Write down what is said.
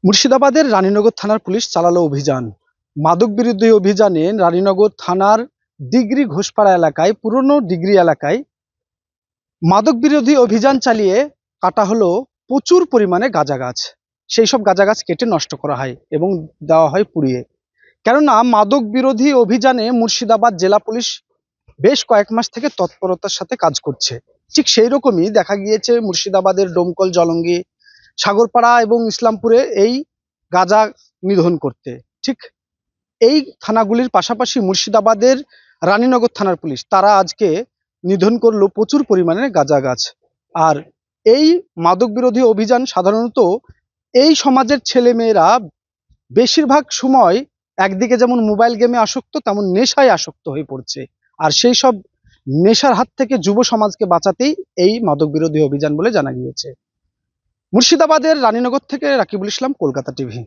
মুর্শিদাবাদের রানীনগর থানার পুলিশ চালালো অভিযান। মাদক বিরোধী অভিযানে রানীনগর থানার ডিগ্রি ঘোষপাড়া এলাকায়, পুরনো ডিগ্রি এলাকায় মাদক বিরোধী অভিযান চালিয়ে কাটা হলো প্রচুর পরিমাণে গাঁজা গাছ। সেই সব গাঁজা গাছ কেটে নষ্ট করা হয় এবং দেওয়া হয় পুড়িয়ে। কেননা মাদক বিরোধী অভিযানে মুর্শিদাবাদ জেলা পুলিশ বেশ কয়েক মাস থেকে তৎপরতার সাথে কাজ করছে। ঠিক সেই রকমই দেখা গিয়েছে মুর্শিদাবাদের ডোমকল, জলঙ্গি, সাগরপাড়া এবং ইসলামপুরে এই গাঁজা নিধন করতে। ঠিক এই থানাগুলির পাশাপাশি মুর্শিদাবাদের রানীনগর থানার পুলিশ তারা আজকে নিধন করলো প্রচুর পরিমাণে গাঁজা গাছ। আর এই মাদক বিরোধী অভিযান সাধারণত এই সমাজের ছেলেমেয়েরা বেশিরভাগ সময় একদিকে যেমন মোবাইল গেমে আসক্ত, তেমন নেশায় আসক্ত হয়ে পড়ছে। আর সেই সব নেশার হাত থেকে যুব সমাজকে বাঁচাতেই এই মাদক বিরোধী অভিযান বলে জানা গিয়েছে। মুর্শিদাবাদের রানীনগর থেকে রাকিবুল ইসলাম, কলকাতা টিভি।